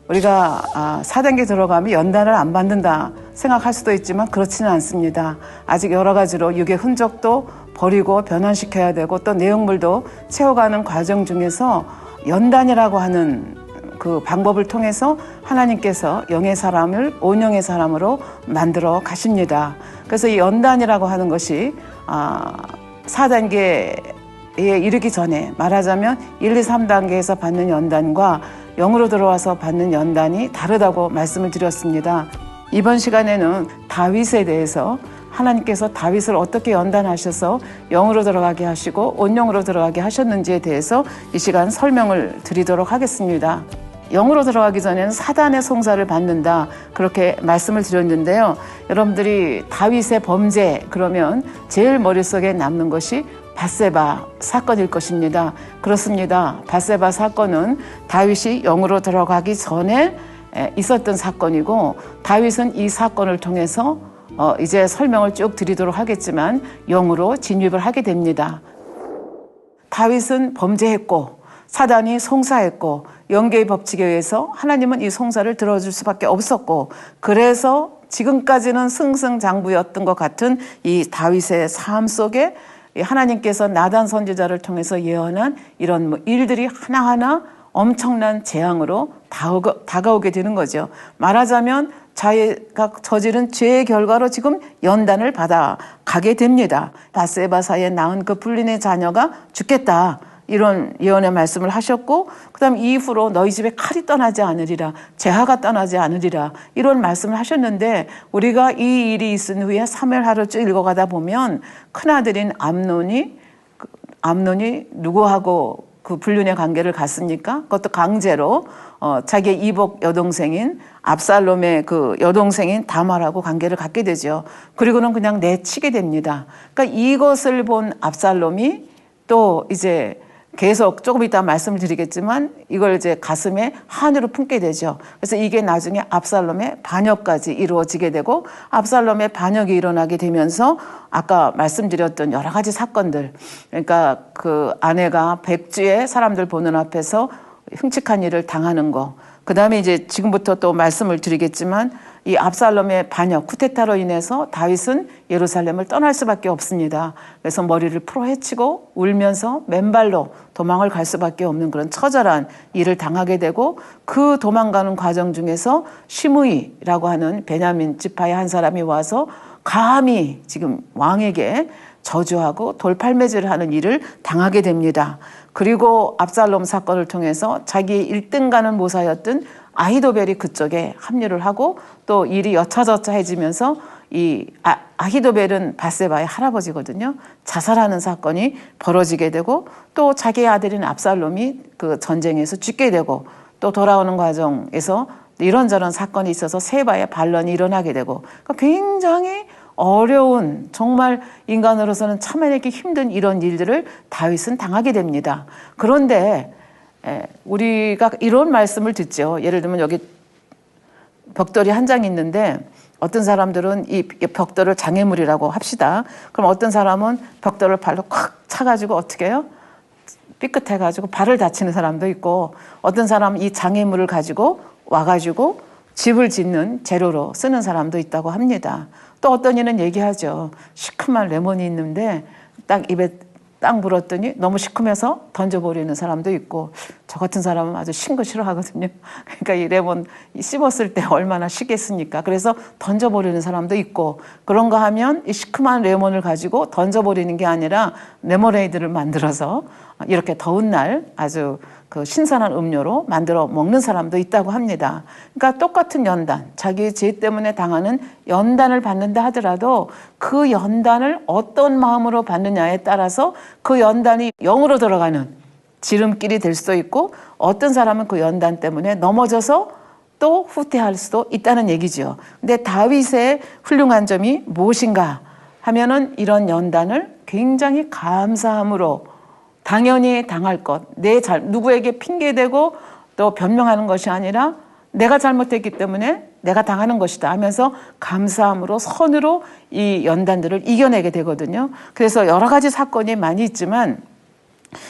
우리가 4단계 들어가면 연단을 안 받는다 생각할 수도 있지만 그렇지는 않습니다. 아직 여러 가지로 육의 흔적도 버리고 변환시켜야 되고 또 내용물도 채워가는 과정 중에서 연단이라고 하는 그 방법을 통해서 하나님께서 영의 사람을 온영의 사람으로 만들어 가십니다. 그래서 이 연단이라고 하는 것이 4단계에 이르기 전에 말하자면 1, 2, 3단계에서 받는 연단과 영으로 들어와서 받는 연단이 다르다고 말씀을 드렸습니다. 이번 시간에는 다윗에 대해서 하나님께서 다윗을 어떻게 연단하셔서 영으로 들어가게 하시고 온영으로 들어가게 하셨는지에 대해서 이 시간 설명을 드리도록 하겠습니다. 영으로 들어가기 전에는 사단의 송사를 받는다 그렇게 말씀을 드렸는데요. 여러분들이 다윗의 범죄 그러면 제일 머릿속에 남는 것이 밧세바 사건일 것입니다. 그렇습니다. 밧세바 사건은 다윗이 영으로 들어가기 전에 있었던 사건이고 다윗은 이 사건을 통해서 이제 설명을 쭉 드리도록 하겠지만 영으로 진입을 하게 됩니다. 다윗은 범죄했고 사단이 송사했고 영계의 법칙에 의해서 하나님은 이 송사를 들어줄 수밖에 없었고 그래서 지금까지는 승승장구였던 것 같은 이 다윗의 삶 속에 하나님께서 나단 선지자를 통해서 예언한 이런 일들이 하나하나 엄청난 재앙으로 다가오게 되는 거죠. 말하자면 자기가 저지른 죄의 결과로 지금 연단을 받아 가게 됩니다. 밧세바 사이에 낳은 그 불륜의 자녀가 죽겠다. 이런 예언의 말씀을 하셨고 그다음 이후로 너희 집에 칼이 떠나지 않으리라 재하가 떠나지 않으리라 이런 말씀을 하셨는데 우리가 이 일이 있은 후에 사무엘하를 쭉 읽어가다 보면 큰아들인 암논이 누구하고 그 불륜의 관계를 갖습니까? 그것도 강제로 자기의 이복 여동생인 압살롬의 그 여동생인 다말하고 관계를 갖게 되죠. 그리고는 그냥 내치게 됩니다. 그러니까 이것을 본 압살롬이 또 이제 계속 조금 이따 말씀을 드리겠지만 이걸 이제 가슴에 한으로 품게 되죠. 그래서 이게 나중에 압살롬의 반역까지 이루어지게 되고 압살롬의 반역이 일어나게 되면서 아까 말씀드렸던 여러 가지 사건들 그러니까 그 아내가 백주에 사람들 보는 앞에서 흉측한 일을 당하는 거 그다음에 이제 지금부터 또 말씀을 드리겠지만 이 압살롬의 반역, 쿠데타로 인해서 다윗은 예루살렘을 떠날 수밖에 없습니다. 그래서 머리를 풀어 헤치고 울면서 맨발로 도망을 갈 수밖에 없는 그런 처절한 일을 당하게 되고 그 도망가는 과정 중에서 시므이라고 하는 베냐민 지파의 한 사람이 와서 감히 지금 왕에게 저주하고 돌팔매질을 하는 일을 당하게 됩니다. 그리고 압살롬 사건을 통해서 자기의 1등가는 모사였던 아히도벨이 그쪽에 합류를 하고 또 일이 여차저차해지면서 이 아히도벨은 밧세바의 할아버지거든요. 자살하는 사건이 벌어지게 되고 또 자기의 아들인 압살롬이 그 전쟁에서 죽게 되고 또 돌아오는 과정에서 이런저런 사건이 있어서 세바의 반란이 일어나게 되고 그러니까 굉장히 어려운 정말 인간으로서는 참아내기 힘든 이런 일들을 다윗은 당하게 됩니다. 그런데 우리가 이런 말씀을 듣죠. 예를 들면 여기 벽돌이 한 장 있는데 어떤 사람들은 이 벽돌을 장애물이라고 합시다. 그럼 어떤 사람은 벽돌을 발로 콱 차가지고 어떻게 해요? 삐끗해가지고 발을 다치는 사람도 있고 어떤 사람은 이 장애물을 가지고 와가지고 집을 짓는 재료로 쓰는 사람도 있다고 합니다. 또 어떤 이는 얘기하죠. 시큼한 레몬이 있는데 딱 입에 땅 불었더니 너무 시큼해서 던져버리는 사람도 있고 저 같은 사람은 아주 신 거 싫어하거든요. 그러니까 이 레몬 씹었을 때 얼마나 시겠습니까? 그래서 던져버리는 사람도 있고 그런가 하면 이 시큼한 레몬을 가지고 던져버리는 게 아니라 레모네이드를 만들어서 이렇게 더운 날 아주 그 신선한 음료로 만들어 먹는 사람도 있다고 합니다. 그러니까 똑같은 연단, 자기의 죄 때문에 당하는 연단을 받는다 하더라도 그 연단을 어떤 마음으로 받느냐에 따라서 그 연단이 영으로 들어가는 지름길이 될 수도 있고 어떤 사람은 그 연단 때문에 넘어져서 또 후퇴할 수도 있다는 얘기죠. 근데 다윗의 훌륭한 점이 무엇인가 하면은 이런 연단을 굉장히 감사함으로 당연히 당할 것, 누구에게 핑계대고 또 변명하는 것이 아니라 내가 잘못했기 때문에 내가 당하는 것이다 하면서 감사함으로 선으로 이 연단들을 이겨내게 되거든요. 그래서 여러 가지 사건이 많이 있지만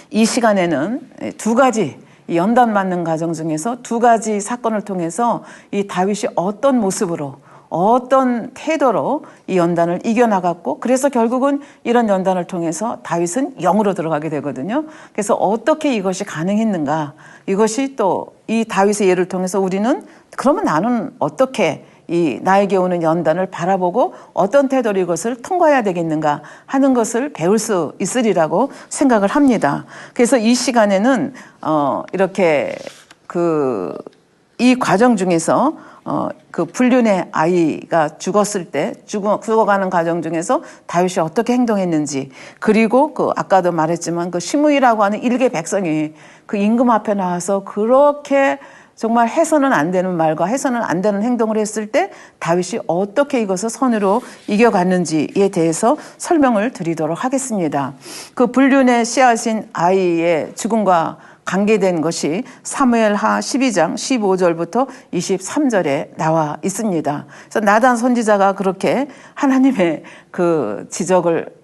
이 시간에는 두 가지 이 연단 맞는 과정 중에서 두 가지 사건을 통해서 이 다윗이 어떤 모습으로 어떤 태도로 이 연단을 이겨나갔고 그래서 결국은 이런 연단을 통해서 다윗은 영으로 들어가게 되거든요. 그래서 어떻게 이것이 가능했는가 이것이 또 이 다윗의 예를 통해서 우리는 그러면 나는 어떻게 이 나에게 오는 연단을 바라보고 어떤 태도로 이것을 통과해야 되겠는가 하는 것을 배울 수 있으리라고 생각을 합니다. 그래서 이 시간에는 이렇게 이 과정 중에서 그 불륜의 아이가 죽었을 때 죽어가는 과정 중에서 다윗이 어떻게 행동했는지 그리고 아까도 말했지만 시므이라고 하는 일개 백성이 그 임금 앞에 나와서 그렇게 정말 해서는 안 되는 말과 해서는 안 되는 행동을 했을 때 다윗이 어떻게 이것을 선으로 이겨갔는지에 대해서 설명을 드리도록 하겠습니다. 그 불륜의 씨앗인 아이의 죽음과 관계된 것이 사무엘하 12장 15절부터 23절에 나와 있습니다. 그래서 나단 선지자가 그렇게 하나님의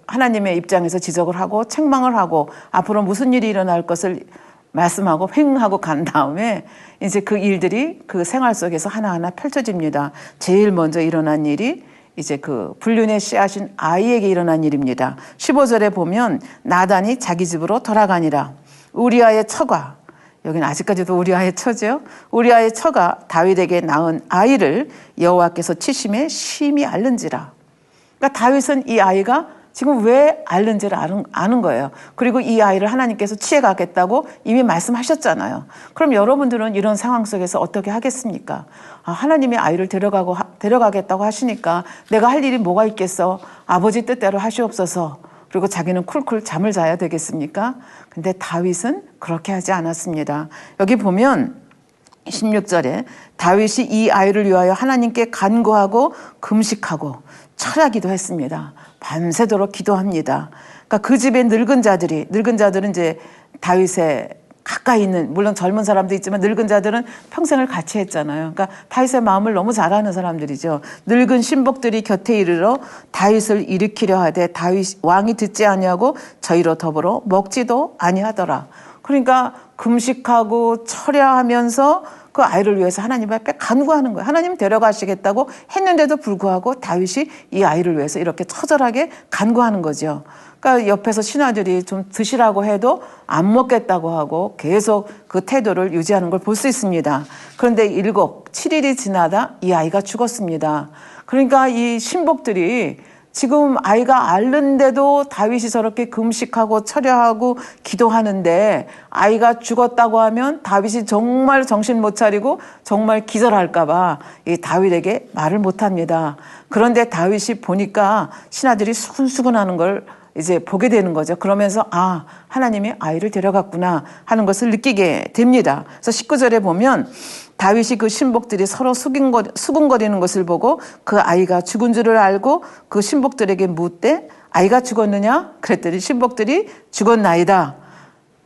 하나님의 입장에서 지적을 하고 책망을 하고 앞으로 무슨 일이 일어날 것을 말씀하고 횡하고 간 다음에 이제 그 일들이 그 생활 속에서 하나하나 펼쳐집니다. 제일 먼저 일어난 일이 이제 그 불륜의 씨앗인 아이에게 일어난 일입니다. 15절에 보면 나단이 자기 집으로 돌아가니라. 우리아의 처가, 여기는 아직까지도 우리아의 처죠. 우리아의 처가 다윗에게 낳은 아이를 여호와께서 치심에 심히 앓는지라. 그러니까 다윗은 이 아이가 지금 왜 앓는지를 아는 거예요. 그리고 이 아이를 하나님께서 취해가겠다고 이미 말씀하셨잖아요. 그럼 여러분들은 이런 상황 속에서 어떻게 하겠습니까? 하나님이 아이를 데려가겠다고 하시니까 내가 할 일이 뭐가 있겠어? 아버지 뜻대로 하시옵소서. 그리고 자기는 쿨쿨 잠을 자야 되겠습니까? 근데 다윗은 그렇게 하지 않았습니다. 여기 보면 16절에 다윗이 이 아이를 위하여 하나님께 간구하고 금식하고 철야기도 했습니다. 밤새도록 기도합니다. 그러니까 그 집에 늙은 자들은 이제 다윗의 가까이 있는, 물론 젊은 사람도 있지만 늙은 자들은 평생을 같이 했잖아요. 그러니까 다윗의 마음을 너무 잘 아는 사람들이죠. 늙은 신복들이 곁에 이르러 다윗을 일으키려 하되 다윗 왕이 듣지 아니하고 저희로 더불어 먹지도 아니하더라. 그러니까 금식하고 철야하면서 그 아이를 위해서 하나님 앞에 간구하는 거예요. 하나님 데려가시겠다고 했는데도 불구하고 다윗이 이 아이를 위해서 이렇게 처절하게 간구하는 거죠. 그러니까 옆에서 신하들이 좀 드시라고 해도 안 먹겠다고 하고 계속 그 태도를 유지하는 걸 볼 수 있습니다. 그런데 7일이 지나다 이 아이가 죽었습니다. 그러니까 이 신복들이 지금 아이가 앓는데도 다윗이 저렇게 금식하고 철야하고 기도하는데 아이가 죽었다고 하면 다윗이 정말 정신 못 차리고 정말 기절할까 봐 이 다윗에게 말을 못 합니다. 그런데 다윗이 보니까 신하들이 수근수근하는 걸 이제 보게 되는 거죠. 그러면서 하나님이 아이를 데려갔구나 하는 것을 느끼게 됩니다. 그래서 19절에 보면 다윗이 그 신복들이 서로 수근거리는 것을 보고 그 아이가 죽은 줄을 알고 그 신복들에게 묻되 아이가 죽었느냐? 그랬더니 신복들이 죽었나이다.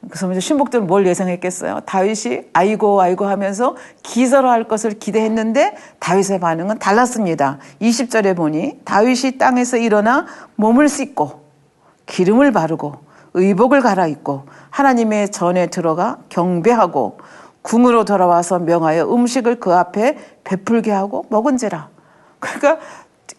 그래서 신복들은 뭘 예상했겠어요? 다윗이 아이고 하면서 기절할 것을 기대했는데 다윗의 반응은 달랐습니다. 20절에 보니 다윗이 땅에서 일어나 몸을 씻고 기름을 바르고 의복을 갈아입고 하나님의 전에 들어가 경배하고 궁으로 돌아와서 명하여 음식을 그 앞에 베풀게 하고 먹은지라. 그러니까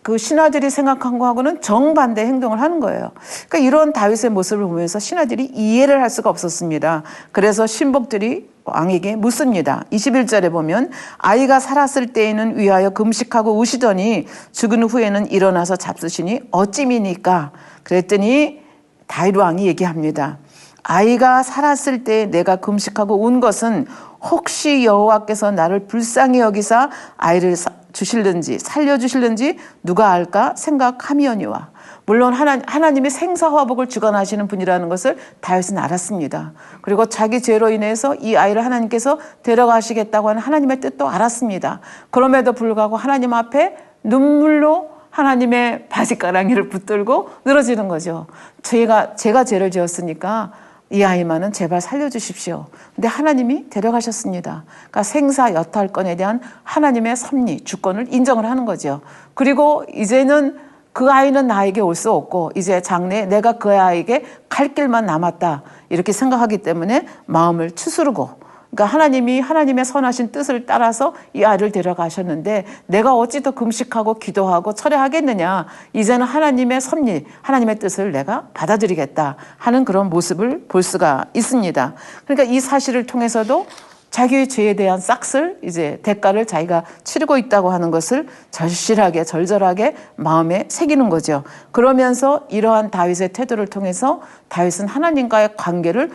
그 신하들이 생각한 거하고는 정반대 행동을 하는 거예요. 그러니까 이런 다윗의 모습을 보면서 신하들이 이해를 할 수가 없었습니다. 그래서 신복들이 왕에게 묻습니다. 21절에 보면 아이가 살았을 때에는 위하여 금식하고 우시더니 죽은 후에는 일어나서 잡수시니 어찌미니까? 그랬더니 다윗 왕이 얘기합니다. 아이가 살았을 때 내가 금식하고 운 것은 혹시 여호와께서 나를 불쌍히 여기사 아이를 주실는지 살려주실는지 누가 알까 생각함이오니와. 물론 하나님이 생사화복을 주관하시는 분이라는 것을 다윗은 알았습니다. 그리고 자기 죄로 인해서 이 아이를 하나님께서 데려가시겠다고 하는 하나님의 뜻도 알았습니다. 그럼에도 불구하고 하나님 앞에 눈물로 하나님의 바지가랑이를 붙들고 늘어지는 거죠. 제가 죄를 지었으니까 이 아이만은 제발 살려주십시오. 근데 하나님이 데려가셨습니다. 그러니까 생사 여탈권에 대한 하나님의 섭리, 주권을 인정을 하는 거죠. 그리고 이제는 그 아이는 나에게 올 수 없고 이제 장래에 내가 그 아이에게 갈 길만 남았다 이렇게 생각하기 때문에 마음을 추스르고 그러니까 하나님이 하나님의 선하신 뜻을 따라서 이 아이를 데려가셨는데 내가 어찌 더 금식하고 기도하고 철회하겠느냐. 이제는 하나님의 섭리, 하나님의 뜻을 내가 받아들이겠다 하는 그런 모습을 볼 수가 있습니다. 그러니까 이 사실을 통해서도 자기의 죄에 대한 싹쓸 이제 대가를 자기가 치르고 있다고 하는 것을 절실하게 절절하게 마음에 새기는 거죠. 그러면서 이러한 다윗의 태도를 통해서 다윗은 하나님과의 관계를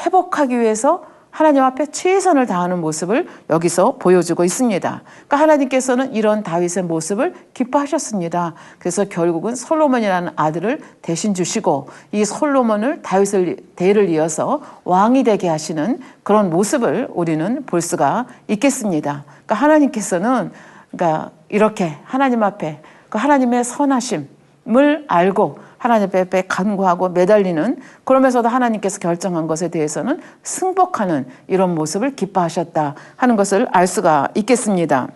회복하기 위해서 하나님 앞에 최선을 다하는 모습을 여기서 보여주고 있습니다. 그러니까 하나님께서는 이런 다윗의 모습을 기뻐하셨습니다. 그래서 결국은 솔로몬이라는 아들을 대신 주시고 이 솔로몬을 다윗을 대를 이어서 왕이 되게 하시는 그런 모습을 우리는 볼 수가 있겠습니다. 그러니까 하나님께서는 그러니까 이렇게 하나님 앞에 그 하나님의 선하심을 알고 하나님 앞에 간구하고 매달리는, 그러면서도 하나님께서 결정한 것에 대해서는 승복하는 이런 모습을 기뻐하셨다 하는 것을 알 수가 있겠습니다.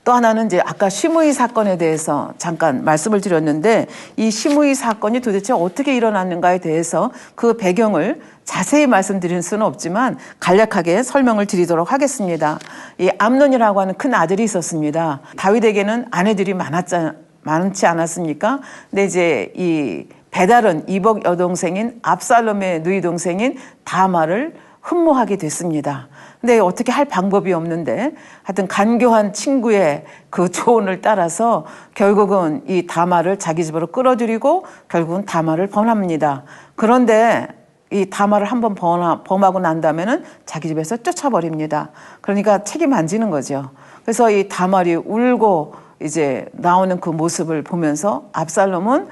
또 하나는 이제 아까 시므이 사건에 대해서 잠깐 말씀을 드렸는데 이 시므이 사건이 도대체 어떻게 일어났는가에 대해서 그 배경을 자세히 말씀드릴 수는 없지만 간략하게 설명을 드리도록 하겠습니다. 이 암논이라고 하는 큰 아들이 있었습니다. 다윗에게는 아내들이 많지 않았습니까? 근데 이제 이 배다른 이복 여동생인 압살롬의 누이 동생인 다말을 흠모하게 됐습니다. 근데 어떻게 할 방법이 없는데 하여튼 간교한 친구의 그 조언을 따라서 결국은 이 다말을 자기 집으로 끌어들이고 결국은 다말을 범합니다. 그런데 이 다말을 한번 범하고 난 다음에는 자기 집에서 쫓아버립니다. 그러니까 책임 안 지는 거죠. 그래서 이 다말이 울고 이제 나오는 그 모습을 보면서 압살롬은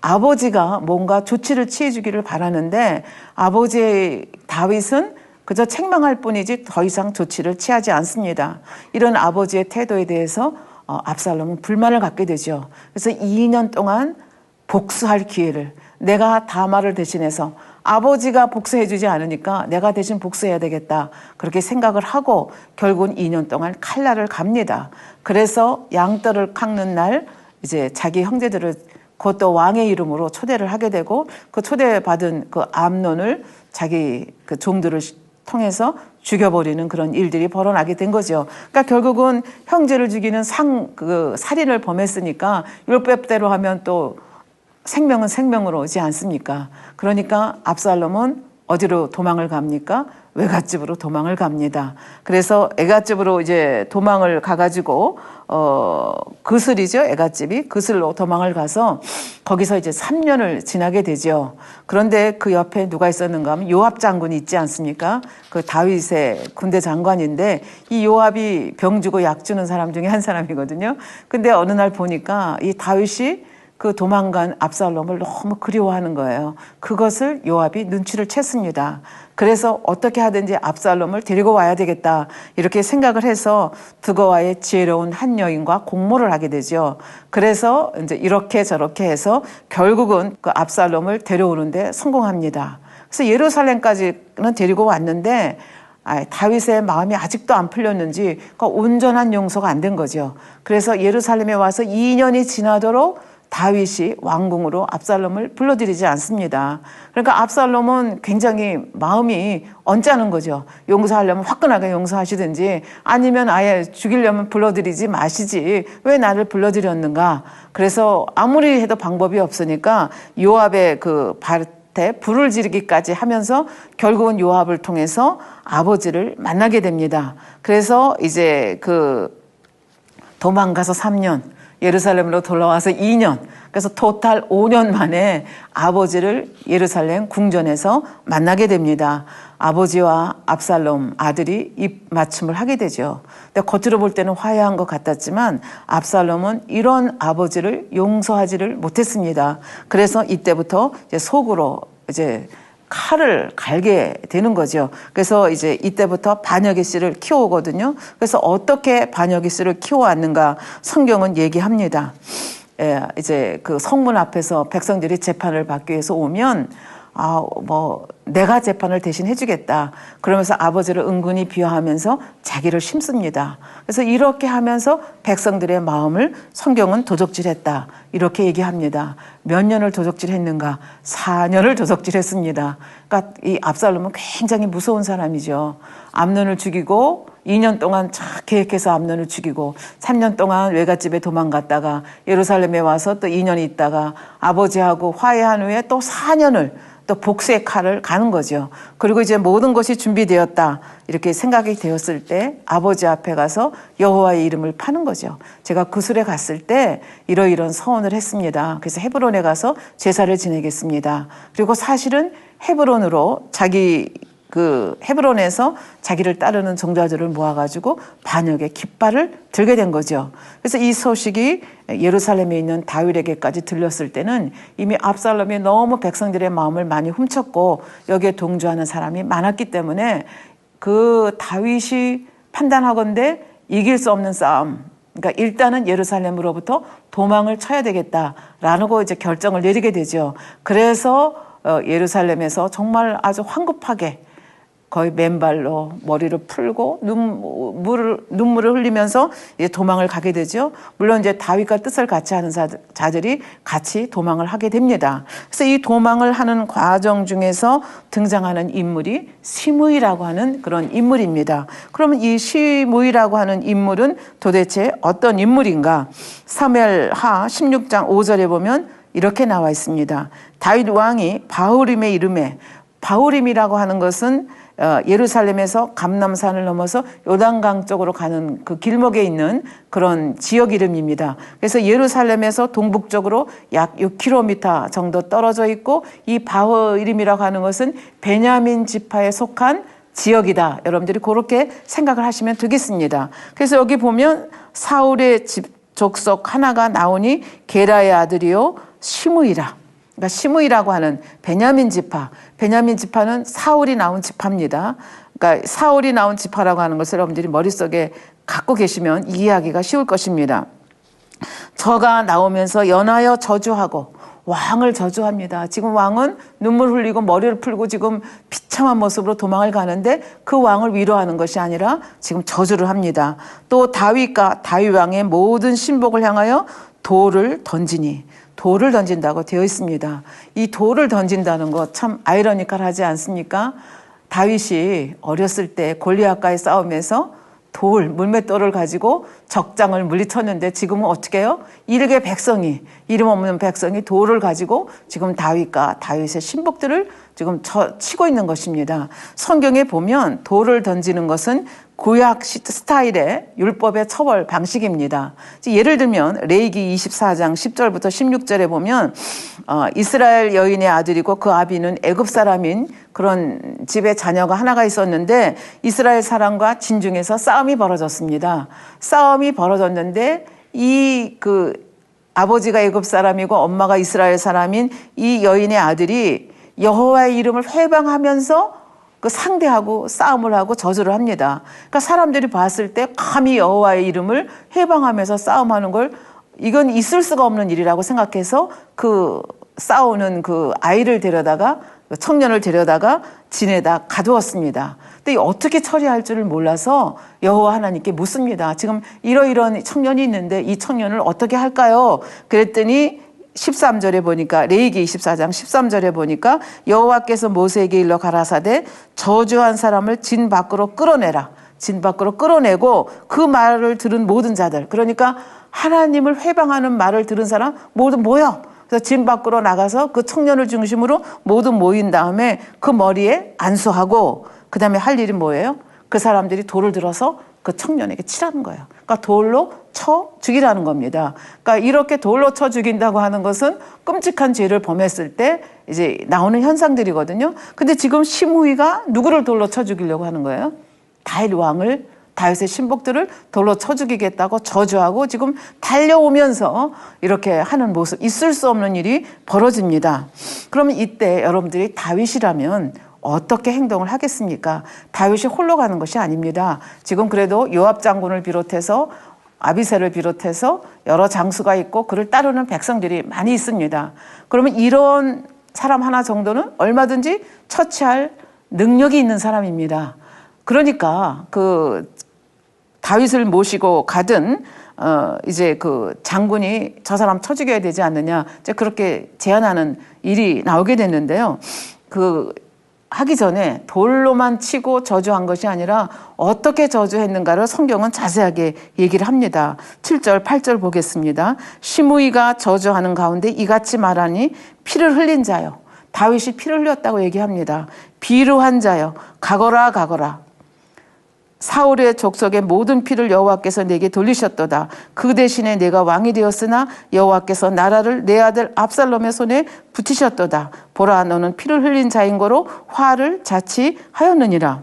아버지가 뭔가 조치를 취해주기를 바라는데 아버지 다윗은 그저 책망할 뿐이지 더 이상 조치를 취하지 않습니다. 이런 아버지의 태도에 대해서 압살롬은 불만을 갖게 되죠. 그래서 2년 동안 복수할 기회를, 내가 다말을 대신해서 아버지가 복수해주지 않으니까 내가 대신 복수해야 되겠다 그렇게 생각을 하고 결국은 2년 동안 칼날을 갑니다. 그래서 양떼를 깎는 날 이제 자기 형제들을 그것도 왕의 이름으로 초대를 하게 되고 그 초대받은 그 암논을 자기 그 종들을 통해서 죽여버리는 그런 일들이 벌어나게 된 거죠. 그러니까 결국은 형제를 죽이는 살인을 범했으니까 율법대로 하면 또 생명은 생명으로 오지 않습니까? 그러니까 압살롬은 어디로 도망을 갑니까? 외갓집으로 도망을 갑니다. 그래서 애갓집으로 이제 도망을 가가지고 그슬이죠, 애갓집이. 그슬로 도망을 가서 거기서 이제 3년을 지나게 되죠. 그런데 그 옆에 누가 있었는가 하면 요압 장군이 있지 않습니까? 그 다윗의 군대 장관인데 이 요압이 병 주고 약 주는 사람 중에 한 사람이거든요. 근데 어느 날 보니까 이 다윗이 그 도망간 압살롬을 너무 그리워하는 거예요. 그것을 요압이 눈치를 챘습니다. 그래서 어떻게 하든지 압살롬을 데리고 와야 되겠다 이렇게 생각을 해서 드거와의 지혜로운 한 여인과 공모를 하게 되죠. 그래서 이제 이렇게 저렇게 해서 결국은 그 압살롬을 데려오는데 성공합니다. 그래서 예루살렘까지는 데리고 왔는데 다윗의 마음이 아직도 안 풀렸는지 그러니까 온전한 용서가 안 된 거죠. 그래서 예루살렘에 와서 2년이 지나도록 다윗이 왕궁으로 압살롬을 불러들이지 않습니다. 그러니까 압살롬은 굉장히 마음이 언짢은 거죠. 용서하려면 화끈하게 용서하시든지 아니면 아예 죽이려면 불러들이지 마시지 왜 나를 불러들였는가. 그래서 아무리 해도 방법이 없으니까 요압의 그 밭에 불을 지르기까지 하면서 결국은 요압을 통해서 아버지를 만나게 됩니다. 그래서 이제 그 도망가서 3년, 예루살렘으로 돌아와서 2년, 그래서 토탈 5년 만에 아버지를 예루살렘 궁전에서 만나게 됩니다. 아버지와 압살롬 아들이 입맞춤을 하게 되죠. 근데 겉으로 볼 때는 화해한 것 같았지만 압살롬은 이런 아버지를 용서하지를 못했습니다. 그래서 이때부터 이제 속으로 이제 칼을 갈게 되는 거죠. 그래서 이제 이때부터 반역의 씨를 키워오거든요. 그래서 어떻게 반역의 씨를 키워왔는가 성경은 얘기합니다. 이제 그 성문 앞에서 백성들이 재판을 받기 위해서 오면 내가 재판을 대신 해주겠다. 그러면서 아버지를 은근히 비하하면서 자기를 심습니다. 그래서 이렇게 하면서 백성들의 마음을 성경은 도적질했다. 이렇게 얘기합니다. 몇 년을 도적질했는가? 4년을 도적질했습니다. 그러니까 이 압살롬은 굉장히 무서운 사람이죠. 암논을 죽이고 2년 동안 쫙 계획해서 암논을 죽이고 3년 동안 외갓집에 도망갔다가 예루살렘에 와서 또 2년 있다가 아버지하고 화해한 후에 또 4년을 또 복수의 칼을 가는 거죠. 그리고 이제 모든 것이 준비되었다 이렇게 생각이 되었을 때 아버지 앞에 가서 여호와의 이름을 파는 거죠. 제가 구술에 갔을 때 이러이런 서원을 했습니다. 그래서 헤브론에 가서 제사를 지내겠습니다. 그리고 사실은 헤브론으로 헤브론에서 자기를 따르는 종자들을 모아가지고 반역의 깃발을 들게 된 거죠. 그래서 이 소식이 예루살렘에 있는 다윗에게까지 들렸을 때는 이미 압살롬이 너무 백성들의 마음을 많이 훔쳤고 여기에 동조하는 사람이 많았기 때문에 그 다윗이 판단하건대 이길 수 없는 싸움, 그러니까 일단은 예루살렘으로부터 도망을 쳐야 되겠다라는 거 이제 결정을 내리게 되죠. 그래서 예루살렘에서 정말 아주 황급하게 거의 맨발로 머리를 풀고 눈물을 흘리면서 이제 도망을 가게 되죠. 물론 이제 다윗과 뜻을 같이 하는 자들이 같이 도망을 하게 됩니다. 그래서 이 도망을 하는 과정 중에서 등장하는 인물이 시므이라고 하는 그런 인물입니다. 그러면 이 시므이라고 하는 인물은 도대체 어떤 인물인가? 사무엘하 16장 5절에 보면 이렇게 나와 있습니다. 다윗 왕이 바후림의 이름에, 바후림이라고 하는 것은 예루살렘에서 감람산을 넘어서 요단강 쪽으로 가는 그 길목에 있는 그런 지역 이름입니다. 그래서 예루살렘에서 동북쪽으로 약 6km 정도 떨어져 있고 이 바후림이라고 하는 것은 베냐민 지파에 속한 지역이다. 여러분들이 그렇게 생각을 하시면 되겠습니다. 그래서 여기 보면 사울의 족속 하나가 나오니 게라의 아들이요 시므이라. 그러니까 시므이라고 하는 베냐민 지파는 사울이 나온 지파입니다. 그러니까 사울이 나온 지파라고 하는 것을 여러분들이 머릿속에 갖고 계시면 이해하기가 쉬울 것입니다. 저가 나오면서 연하여 저주하고 왕을 저주합니다. 지금 왕은 눈물 흘리고 머리를 풀고 지금 비참한 모습으로 도망을 가는데 그 왕을 위로하는 것이 아니라 지금 저주를 합니다. 또 다윗과 다윗 왕의 모든 신복을 향하여 돌을 던진다고 되어 있습니다. 이 돌을 던진다는 거 참 아이러니컬하지 않습니까? 다윗이 어렸을 때 골리앗과의 싸움에서 물맷돌을 가지고 적장을 물리쳤는데 지금은 어떻게 해요? 이름 없는 백성이 돌을 가지고 지금 다윗과 다윗의 신복들을 지금 치고 있는 것입니다. 성경에 보면 돌을 던지는 것은 구약 스타일의 율법의 처벌 방식입니다. 예를 들면 레위기 24장 10절부터 16절에 보면 이스라엘 여인의 아들이고 그 아비는 애굽 사람인 그런 집에 자녀가 하나가 있었는데 이스라엘 사람과 진중에서 싸움이 벌어졌습니다. 싸움이 벌어졌는데 아버지가 애굽 사람이고 엄마가 이스라엘 사람인 이 여인의 아들이 여호와의 이름을 회방하면서 상대하고 싸움을 하고 저주를 합니다. 그러니까 사람들이 봤을 때 감히 여호와의 이름을 회방하면서 싸움하는 걸 이건 있을 수가 없는 일이라고 생각해서 싸우는 아이를 청년을 데려다가 진에다 가두었습니다. 근데 어떻게 처리할 줄을 몰라서 여호와 하나님께 묻습니다. 지금 이러이런 청년이 있는데 이 청년을 어떻게 할까요? 그랬더니 13절에 보니까 레위기 24장 13절에 보니까 여호와께서 모세에게 일러 가라사대 저주한 사람을 진 밖으로 끌어내라. 진 밖으로 끌어내고 그 말을 들은 모든 자들, 그러니까 하나님을 회방하는 말을 들은 사람 모두 모여. 그래서 진 밖으로 나가서 그 청년을 중심으로 모두 모인 다음에 그 머리에 안수하고 그 다음에 할 일이 뭐예요? 그 사람들이 돌을 들어서 그 청년에게 치라는 거예요. 그러니까 돌로 쳐 죽이라는 겁니다. 그러니까 이렇게 돌로 쳐 죽인다고 하는 것은 끔찍한 죄를 범했을 때 이제 나오는 현상들이거든요. 근데 지금 시므이가 누구를 돌로 쳐 죽이려고 하는 거예요? 다윗의 신복들을 돌로 쳐 죽이겠다고 저주하고 지금 달려오면서 이렇게 하는 모습, 있을 수 없는 일이 벌어집니다. 그러면 이때 여러분들이 다윗이라면 어떻게 행동을 하겠습니까? 다윗이 홀로 가는 것이 아닙니다. 지금 그래도 요압 장군을 비롯해서 아비새를 비롯해서 여러 장수가 있고 그를 따르는 백성들이 많이 있습니다. 그러면 이런 사람 하나 정도는 얼마든지 처치할 능력이 있는 사람입니다. 그러니까 그 다윗을 모시고 가든 이제 그 장군이 저 사람 쳐 죽여야 되지 않느냐, 이제 그렇게 제안하는 일이 나오게 됐는데요. 그 하기 전에 돌로만 치고 저주한 것이 아니라 어떻게 저주했는가를 성경은 자세하게 얘기를 합니다. 7절, 8절 보겠습니다. 시므이가 저주하는 가운데 이같이 말하니 피를 흘린 자요. 다윗이 피를 흘렸다고 얘기합니다. 비루한 자요. 가거라 가거라. 사울의 족속의 모든 피를 여호와께서 내게 돌리셨도다. 그 대신에 내가 왕이 되었으나 여호와께서 나라를 내 아들 압살롬의 손에 붙이셨도다. 보라, 너는 피를 흘린 자인 거로 화를 자치하였느니라.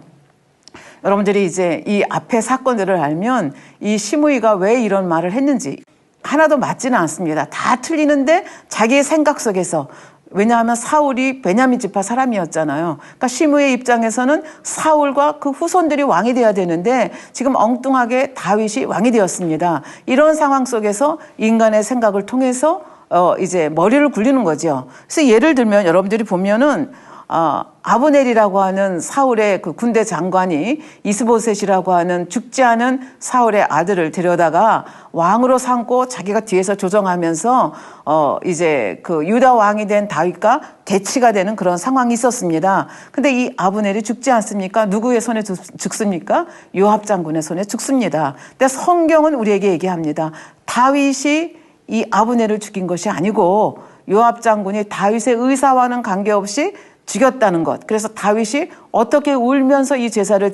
여러분들이 이제 이 앞에 사건들을 알면 이 시므이가 왜 이런 말을 했는지 하나도 맞지는 않습니다. 다 틀리는데 자기의 생각 속에서, 왜냐하면 사울이 베냐민 지파 사람이었잖아요. 그러니까 시므이의 입장에서는 사울과 그 후손들이 왕이 되어야 되는데 지금 엉뚱하게 다윗이 왕이 되었습니다. 이런 상황 속에서 인간의 생각을 통해서 이제 머리를 굴리는 거죠. 그래서 예를 들면 여러분들이 보면은 아브넬이라고 하는 사울의 그 군대 장관이 이스보셋이라고 하는 죽지 않은 사울의 아들을 데려다가 왕으로 삼고 자기가 뒤에서 조정하면서 이제 그 유다 왕이 된 다윗과 대치가 되는 그런 상황이 있었습니다. 근데 이 아브넬이 죽지 않습니까? 누구의 손에 죽습니까? 요압 장군의 손에 죽습니다. 근데 성경은 우리에게 얘기합니다. 다윗이 이 아브넬을 죽인 것이 아니고 요압 장군이 다윗의 의사와는 관계없이 죽였다는 것. 그래서 다윗이 어떻게 울면서 이 제사를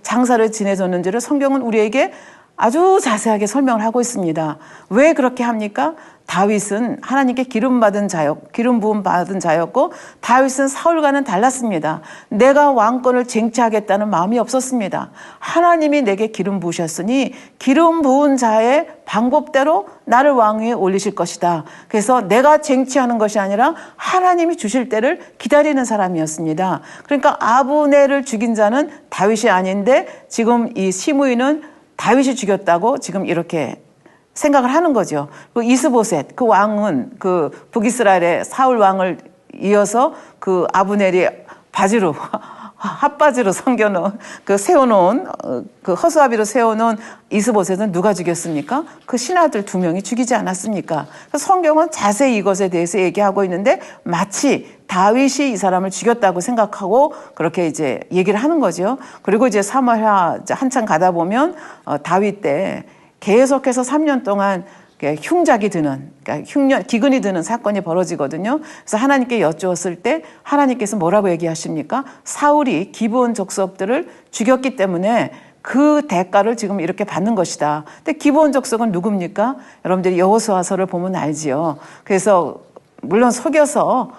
장사를 지내줬는지를 성경은 우리에게 아주 자세하게 설명을 하고 있습니다. 왜 그렇게 합니까? 다윗은 하나님께 기름 부음 받은 자였고 다윗은 사울과는 달랐습니다. 내가 왕권을 쟁취하겠다는 마음이 없었습니다. 하나님이 내게 기름 부으셨으니 기름 부은 자의 방법대로 나를 왕 위에 올리실 것이다. 그래서 내가 쟁취하는 것이 아니라 하나님이 주실 때를 기다리는 사람이었습니다. 그러니까 아브넬을 죽인 자는 다윗이 아닌데 지금 이 시므이는 다윗이 죽였다고 지금 이렇게 생각을 하는 거죠. 그 이스보셋, 그 왕은 그 북이스라엘의 사울 왕을 이어서 그 아브넬이 바지로 핫바지로 세워놓은 그 허수아비로 세워놓은 이스보셋은 누가 죽였습니까? 그 신하들 2명이 죽이지 않았습니까? 성경은 자세히 이것에 대해서 얘기하고 있는데 마치 다윗이 이 사람을 죽였다고 생각하고 그렇게 이제 얘기를 하는 거죠. 그리고 이제 사무엘하 한참 가다 보면 다윗 때 계속해서 3년 동안 흉작이 드는, 그러니까 기근이 드는 사건이 벌어지거든요. 그래서 하나님께 여쭈었을 때 하나님께서 뭐라고 얘기하십니까? 사울이 기브온 족속들을 죽였기 때문에 그 대가를 지금 이렇게 받는 것이다. 근데 기브온 족속은 누굽니까? 여러분들이 여호수아서를 보면 알지요. 그래서 물론 속여서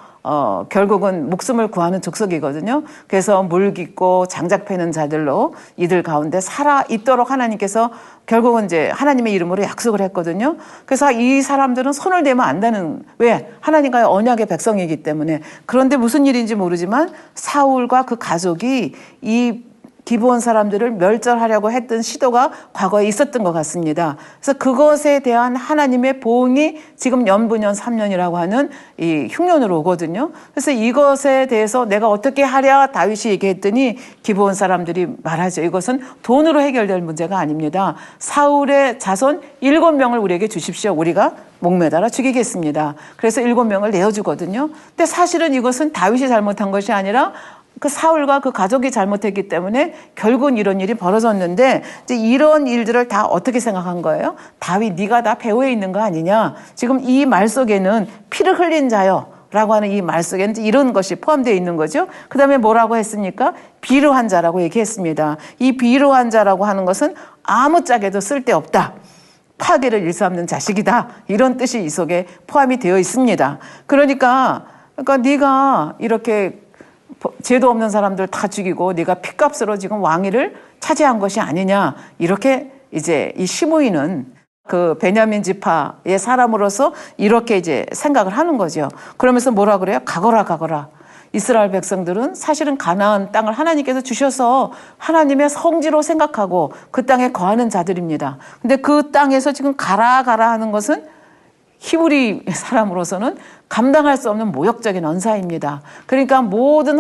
결국은 목숨을 구하는 족속이거든요. 그래서 물 깃고 장작 패는 자들로 이들 가운데 살아 있도록 하나님께서 결국은 이제 하나님의 이름으로 약속을 했거든요. 그래서 이 사람들은 손을 대면 안다는, 왜? 하나님과의 언약의 백성이기 때문에. 그런데 무슨 일인지 모르지만 사울과 그 가족이 이 기브온 사람들을 멸절하려고 했던 시도가 과거에 있었던 것 같습니다. 그래서 그것에 대한 하나님의 보응이 지금 연분연 3년이라고 하는 이 흉년으로 오거든요. 그래서 이것에 대해서 내가 어떻게 하랴 다윗이 얘기했더니 기브온 사람들이 말하죠. 이것은 돈으로 해결될 문제가 아닙니다. 사울의 자손 7명을 우리에게 주십시오. 우리가 목매달아 죽이겠습니다. 그래서 7명을 내어주거든요. 근데 사실은 이것은 다윗이 잘못한 것이 아니라 그 사울과 그 가족이 잘못했기 때문에 결국은 이런 일이 벌어졌는데, 이제 이런 일들을 다 어떻게 생각한 거예요? 다윗, 네가 다 배후에 있는 거 아니냐? 지금 이 말 속에는 피를 흘린 자요 라고 하는 이 말 속에는 이런 것이 포함되어 있는 거죠. 그 다음에 뭐라고 했습니까? 비루한 자라고 얘기했습니다. 이 비루한 자라고 하는 것은 아무짝에도 쓸데없다. 파괴를 일삼는 자식이다. 이런 뜻이 이 속에 포함이 되어 있습니다. 그러니까 네가 이렇게 죄도 없는 사람들 다 죽이고 네가 핏값으로 지금 왕위를 차지한 것이 아니냐, 이렇게 이제 이 시므이는 그 베냐민 지파의 사람으로서 이렇게 이제 생각을 하는 거죠. 그러면서 뭐라 그래요? 가거라 가거라. 이스라엘 백성들은 사실은 가나안 땅을 하나님께서 주셔서 하나님의 성지로 생각하고 그 땅에 거하는 자들입니다. 근데 그 땅에서 지금 가라 가라 하는 것은 히브리 사람으로서는 감당할 수 없는 모욕적인 언사입니다. 그러니까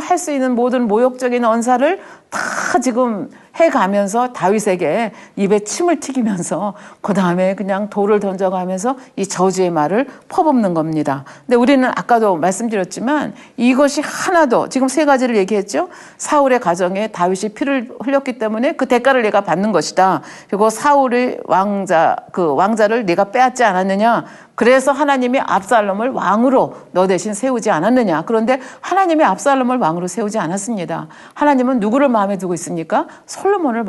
할 수 있는 모든 모욕적인 언사를 다 지금 해가면서 다윗에게 입에 침을 튀기면서 그 다음에 그냥 돌을 던져가면서 이 저주의 말을 퍼붓는 겁니다. 근데 우리는 아까도 말씀드렸지만 이것이 하나도, 지금 세 가지를 얘기했죠. 사울의 가정에 다윗이 피를 흘렸기 때문에 그 대가를 내가 받는 것이다. 그리고 사울의 왕자를 내가 빼앗지 않았느냐. 그래서 하나님이 압살롬을 왕으로 너 대신 세우지 않았느냐. 그런데 하나님이 압살롬을 왕으로 세우지 않았습니다. 하나님은 누구를 마음에 두고 있습니까? 솔로몬을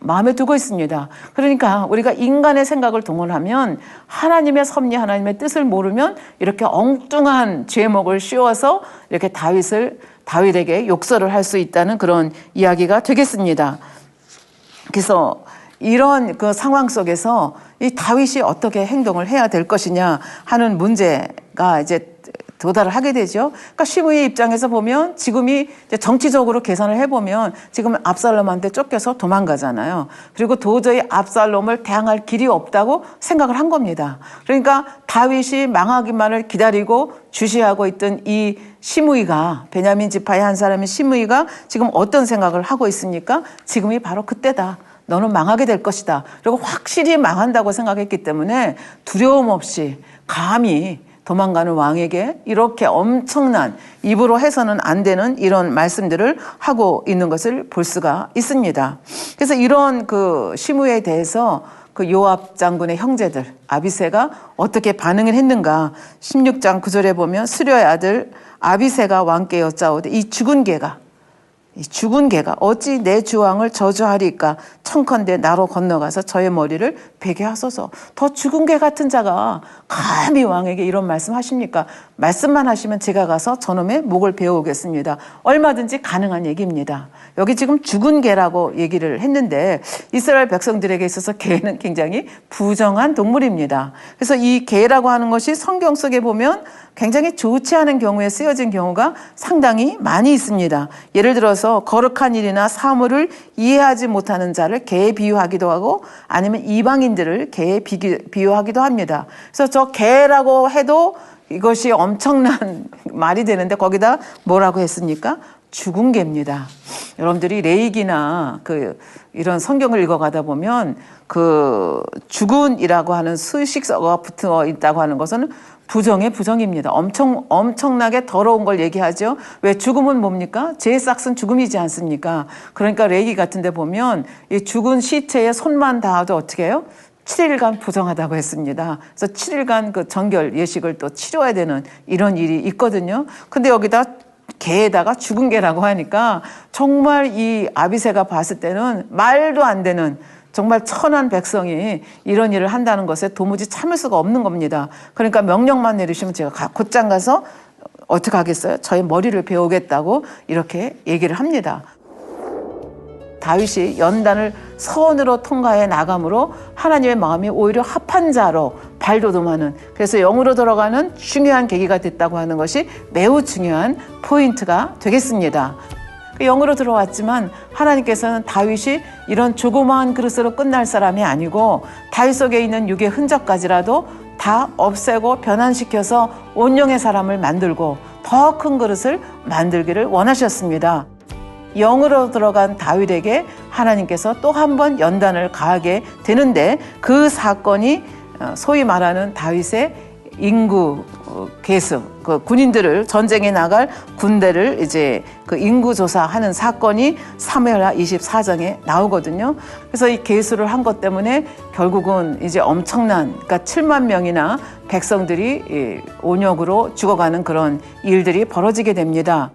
마음에 두고 있습니다. 그러니까 우리가 인간의 생각을 동원하면, 하나님의 섭리, 하나님의 뜻을 모르면 이렇게 엉뚱한 죄목을 씌워서 이렇게 다윗에게 욕설을 할 수 있다는 그런 이야기가 되겠습니다. 그래서 이런 그 상황 속에서 이 다윗이 어떻게 행동을 해야 될 것이냐 하는 문제가 이제 도달을 하게 되죠. 그러니까 시므이의 입장에서 보면, 지금이 이제 정치적으로 계산을 해보면 지금 압살롬한테 쫓겨서 도망가잖아요. 그리고 도저히 압살롬을 대항할 길이 없다고 생각을 한 겁니다. 그러니까 다윗이 망하기만을 기다리고 주시하고 있던 이 시므이가, 베냐민 지파의 한 사람인 시므이가 지금 어떤 생각을 하고 있습니까? 지금이 바로 그때다. 너는 망하게 될 것이다. 그리고 확실히 망한다고 생각했기 때문에 두려움 없이 감히 도망가는 왕에게 이렇게 엄청난, 입으로 해서는 안 되는 이런 말씀들을 하고 있는 것을 볼 수가 있습니다. 그래서 이런 그 시므에 대해서 그 요압 장군의 형제들 아비새가 어떻게 반응을 했는가. 16장 9절에 보면 수려의 아들 아비새가 왕께 여짜오되 이 죽은 개가 어찌 내 주왕을 저주하리까. 청컨대 나로 건너가서 저의 머리를 베게 하소서. 더 죽은 개 같은 자가 감히 왕에게 이런 말씀하십니까? 말씀만 하시면 제가 가서 저놈의 목을 베어오겠습니다. 얼마든지 가능한 얘기입니다. 여기 지금 죽은 개라고 얘기를 했는데 이스라엘 백성들에게 있어서 개는 굉장히 부정한 동물입니다. 그래서 이 개라고 하는 것이 성경 속에 보면 굉장히 좋지 않은 경우에 쓰여진 경우가 상당히 많이 있습니다. 예를 들어서 거룩한 일이나 사물을 이해하지 못하는 자를 개에 비유하기도 하고, 아니면 이방인들을 개에 비유하기도 합니다. 그래서 저 개라고 해도 이것이 엄청난 말이 되는데 거기다 뭐라고 했습니까? 죽은 개입니다. 여러분들이 레이기나 이런 성경을 읽어가다 보면 그 죽은이라고 하는 수식어가 붙어 있다고 하는 것은 부정의 부정입니다. 엄청나게 더러운 걸 얘기하죠. 왜? 죽음은 뭡니까? 죄의 싹은 죽음이지 않습니까? 그러니까 레이기 같은 데 보면 이 죽은 시체에 손만 닿아도 어떻게 해요? 7일간 부정하다고 했습니다. 그래서 7일간 그 정결 예식을 또 치러야 되는 이런 일이 있거든요. 근데 여기다 개에다가 죽은 개라고 하니까 정말 이 아비새가 봤을 때는 말도 안 되는, 정말 천한 백성이 이런 일을 한다는 것에 도무지 참을 수가 없는 겁니다. 그러니까 명령만 내리시면 제가 곧장 가서 어떻게 하겠어요? 저의 머리를 베어오겠다고 이렇게 얘기를 합니다. 다윗이 연단을 선으로 통과해 나감으로 하나님의 마음이 오히려 합한 자로 발돋움하는, 그래서 영으로 들어가는 중요한 계기가 됐다고 하는 것이 매우 중요한 포인트가 되겠습니다. 영으로 들어왔지만 하나님께서는 다윗이 이런 조그마한 그릇으로 끝날 사람이 아니고 다윗 속에 있는 육의 흔적까지라도 다 없애고 변환시켜서 온영의 사람을 만들고 더 큰 그릇을 만들기를 원하셨습니다. 영으로 들어간 다윗에게 하나님께서 또 한 번 연단을 가하게 되는데, 그 사건이 소위 말하는 다윗의 인구 계수, 그 군인들을, 전쟁에 나갈 군대를 이제 그 인구 조사하는 사건이 사무엘하 24장에 나오거든요. 그래서 이 계수를 한 것 때문에 결국은 이제 엄청난, 그러니까 7만 명이나 백성들이 온역으로 죽어가는 그런 일들이 벌어지게 됩니다.